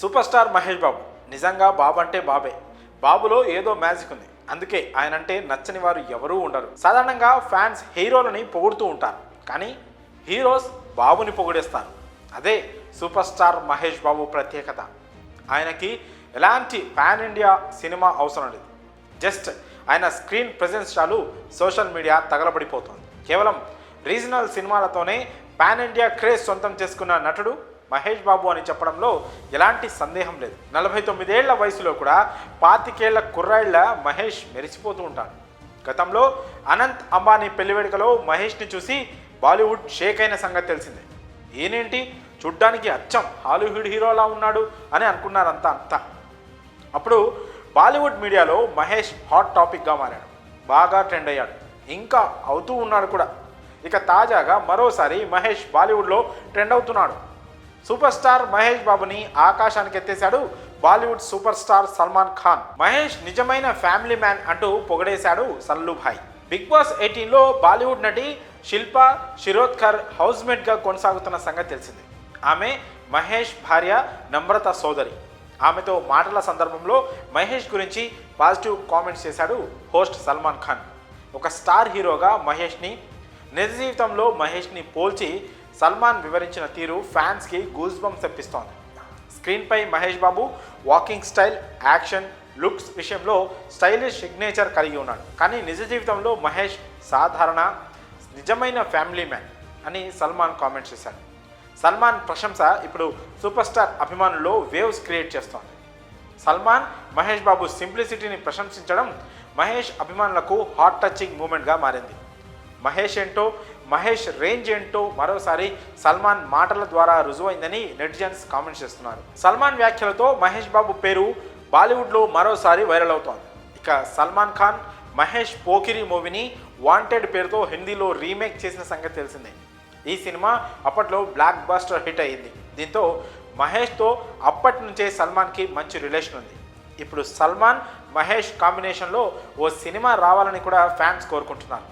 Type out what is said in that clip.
Super star Mahesh Babu నిజంగా బాబు అంటే బాబే. బాబులో ఏదో మ్యాజిక్ ఉంది. అందుకే ఆయన అంటే నచ్చని వారు ఎవరూ ఉండరు. సాధారణంగా ఫ్యాన్స్ హీరోలని పొగుడుతూ ఉంటారు, కానీ హీరోస్ బాబుని పొగిడేస్తారు. అదే సూపర్ స్టార్ మహేష్ బాబు ప్రత్యేకత. ఆయనకి ఎలాంటి పాన్ ఇండియా సినిమా అవసరం లేదు. జస్ట్ ఆయన స్క్రీన్ ప్రెజెన్స్ చాలు సోషల్ మీడియా తగలబడిపోతుంది. కేవలం రీజనల్ సినిమాలతోనే పాన్ ఇండియా క్రేజ్ సొంతం చేసుకున్న నటుడు మహేష్ బాబు అని చెప్పడంలో ఎలాంటి సందేహం లేదు. 49 ఏళ్ల వయసులో కూడా 25 ఏళ్ల కుర్రాళ్ల మహేష్ మెరిసిపోతూ ఉంటాడు. గతంలో అనంత్ అంబానీ పెళ్లి వేడుకలో మహేష్ని చూసి బాలీవుడ్ షేక్ అయిన సంగతి తెలిసిందే. ఈయనేంటి చూడ్డానికి అచ్చం హాలీవుడ్ హీరోలా ఉన్నాడు అని అనుకున్నారంతా. అప్పుడు బాలీవుడ్ మీడియాలో మహేష్ హాట్ టాపిక్గా మారాడు, బాగా ట్రెండ్ అయ్యాడు, ఇంకా అవుతూ ఉన్నాడు కూడా. ఇక తాజాగా మరోసారి మహేష్ బాలీవుడ్లో ట్రెండ్ అవుతున్నాడు. సూపర్ స్టార్ మహేష్ బాబుని ఆకాశానికి ఎత్తేశాడు బాలీవుడ్ సూపర్ స్టార్ సల్మాన్ ఖాన్. మహేష్ నిజమైన ఫ్యామిలీ మ్యాన్ అంటూ పొగడేశాడు సల్లుభాయ్. బిగ్ బాస్ 18లో బాలీవుడ్ నటి శిల్పా శిరోద్కర్ హౌస్మేట్గా కొనసాగుతున్న సంగతి తెలిసింది. ఆమె మహేష్ భార్య నమ్రత సోదరి. ఆమెతో మాటల సందర్భంలో మహేష్ గురించి పాజిటివ్ కామెంట్స్ చేశాడు హోస్ట్ సల్మాన్ ఖాన్. ఒక స్టార్ హీరోగా మహేష్ని, నిజ జీవితంలో మహేష్ని పోల్చి సల్మాన్ వివరించిన తీరు ఫ్యాన్స్కి గూస్ బంప్స్ తెప్పిస్తోంది. స్క్రీన్పై Mahesh Babu walking style, action, looks విషయంలో స్టైలిష్ సిగ్నేచర్ కలిగి ఉన్నాడు. కానీ నిజ జీవితంలో మహేష్ సాధారణ, నిజమైన ఫ్యామిలీ మ్యాన్ అని సల్మాన్ కామెంట్ చేశాడు. సల్మాన్ ప్రశంస ఇప్పుడు సూపర్ స్టార్ అభిమానుల్లో వేవ్స్ క్రియేట్ చేస్తోంది. సల్మాన్ మహేష్ బాబు సింప్లిసిటీని ప్రశంసించడం మహేష్ అభిమానులకు హార్ట్ టచింగ్ మూమెంట్గా మారింది. మహేష్ ఏంటో, మహేష్ రేంజ్ ఏంటో మరోసారి సల్మాన్ మాటల ద్వారా రుజువైందని నెటిజన్స్ కామెంట్స్ చేస్తున్నారు. సల్మాన్ వ్యాఖ్యలతో మహేష్ బాబు పేరు బాలీవుడ్లో మరోసారి వైరల్ అవుతోంది. ఇక సల్మాన్ ఖాన్ మహేష్ పోకిరి మూవీని వాంటెడ్ పేరుతో హిందీలో రీమేక్ చేసిన సంగతి తెలిసిందే. ఈ సినిమా అప్పట్లో బ్లాక్ బస్టర్ హిట్ అయ్యింది. దీంతో మహేష్తో అప్పటి నుంచే సల్మాన్కి మంచి రిలేషన్ ఉంది. ఇప్పుడు సల్మాన్ మహేష్ కాంబినేషన్లో ఓ సినిమా రావాలని కూడా ఫ్యాన్స్ కోరుకుంటున్నారు.